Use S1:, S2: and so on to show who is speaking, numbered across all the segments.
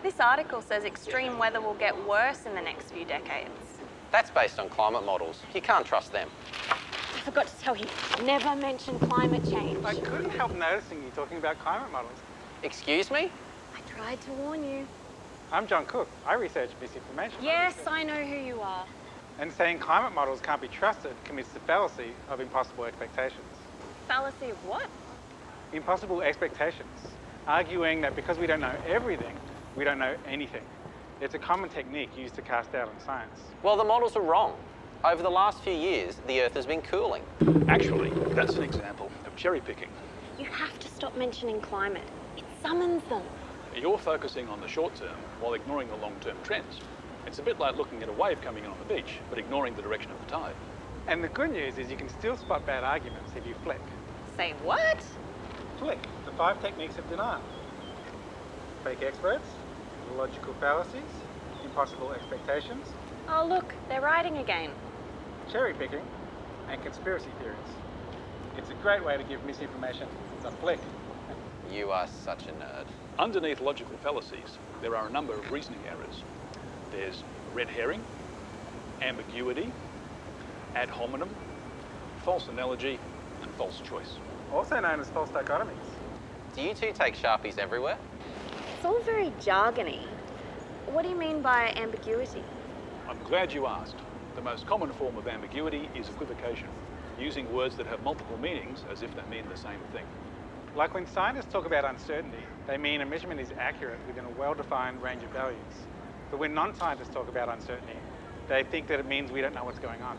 S1: This article says extreme weather will get worse in the next few decades.
S2: That's based on climate models. You can't trust them.
S1: I forgot to tell you, never mention climate change.
S3: I couldn't help noticing you talking about climate models.
S2: Excuse me?
S1: I tried to warn you.
S3: I'm John Cook. I research misinformation.
S1: Yes, I know who you are.
S3: And saying climate models can't be trusted commits the fallacy of impossible expectations.
S1: Fallacy of what?
S3: Impossible expectations. Arguing that because we don't know everything, we don't know anything. It's a common technique used to cast doubt on science.
S2: Well, the models are wrong. Over the last few years, the Earth has been cooling.
S4: Actually, that's an example of cherry picking.
S1: You have to stop mentioning climate. It summons them.
S4: You're focusing on the short term while ignoring the long-term trends. It's a bit like looking at a wave coming in on the beach, but ignoring the direction of the tide.
S3: And the good news is you can still spot bad arguments if you flick.
S1: Say what?
S3: Flick, the 5 techniques of denial. Fake experts, logical fallacies, impossible expectations,
S1: Oh look, they're writing again.
S3: cherry picking, and conspiracy theories. It's a great way to give misinformation a flick.
S2: You are such a nerd.
S4: Underneath logical fallacies, there are a number of reasoning errors. There's red herring, ambiguity, ad hominem, false analogy, and false choice.
S3: Also known as false dichotomies.
S2: Do you two take Sharpies everywhere?
S1: It's all very jargony. What do you mean by ambiguity?
S4: I'm glad you asked. The most common form of ambiguity is equivocation, using words that have multiple meanings as if they mean the same thing.
S3: Like when scientists talk about uncertainty, they mean a measurement is accurate within a well-defined range of values. But when non-scientists talk about uncertainty, they think that it means we don't know what's going on.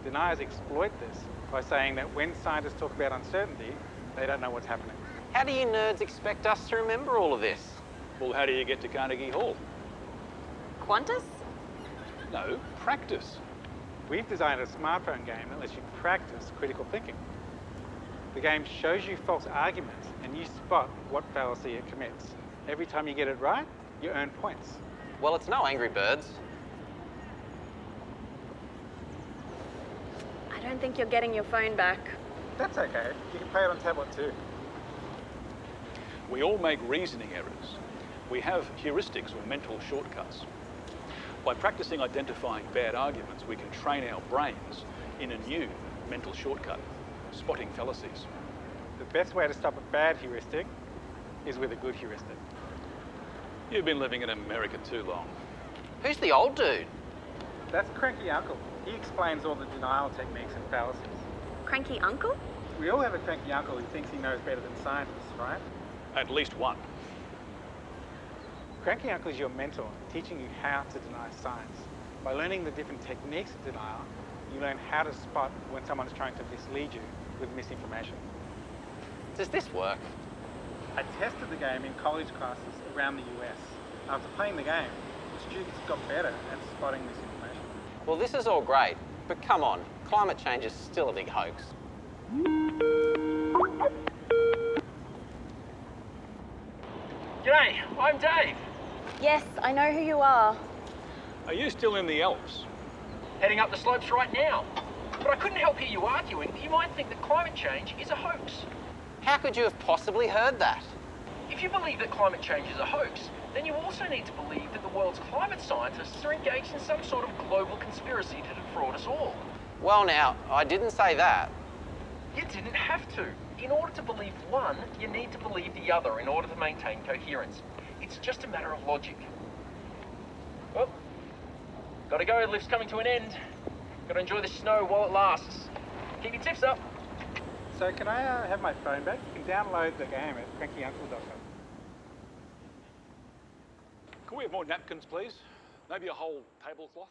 S3: Deniers exploit this by saying that when scientists talk about uncertainty, they don't know what's happening.
S2: How do you nerds expect us to remember all of this?
S4: Well, how do you get to Carnegie Hall?
S1: Qantas?
S4: No, practice.
S3: We've designed a smartphone game that lets you practice critical thinking. The game shows you false arguments and you spot what fallacy it commits. Every time you get it right, you earn points.
S2: Well, it's no Angry Birds.
S1: I don't think you're getting your phone back.
S3: That's okay. You can play it on tablet too.
S4: We all make reasoning errors. We have heuristics or mental shortcuts. By practicing identifying bad arguments, we can train our brains in a new mental shortcut, spotting fallacies.
S3: The best way to stop a bad heuristic is with a good heuristic.
S4: You've been living in America too long.
S2: Who's the old dude?
S3: That's Cranky Uncle. He explains all the denial techniques and fallacies.
S1: Cranky uncle?
S3: We all have a cranky uncle who thinks he knows better than scientists, right?
S4: At least one.
S3: Cranky Uncle is your mentor, teaching you how to deny science. By learning the different techniques of denial, you learn how to spot when someone's trying to mislead you with misinformation.
S2: Does this work?
S3: I tested the game in college classes around the US. After playing the game, the students got better at spotting misinformation.
S2: Well, this is all great, but come on, climate change is still a big hoax.
S5: G'day, I'm Dave.
S1: Yes, I know who you are.
S4: Are you still in the Alps?
S5: Heading up the slopes right now. But I couldn't help hear you arguing that you might think that climate change is a hoax.
S2: How could you have possibly heard that?
S5: If you believe that climate change is a hoax, then you also need to believe that the world's climate scientists are engaged in some sort of global conspiracy to defraud us all.
S2: Well now, I didn't say that.
S5: You didn't have to. In order to believe one, you need to believe the other in order to maintain coherence. It's just a matter of logic. Well, gotta go, lift's coming to an end. Gotta enjoy the snow while it lasts. Keep your tips up.
S3: So can I have my phone back? You can download the game at crankyuncle.com.
S4: Can we have more napkins, please? Maybe a whole tablecloth?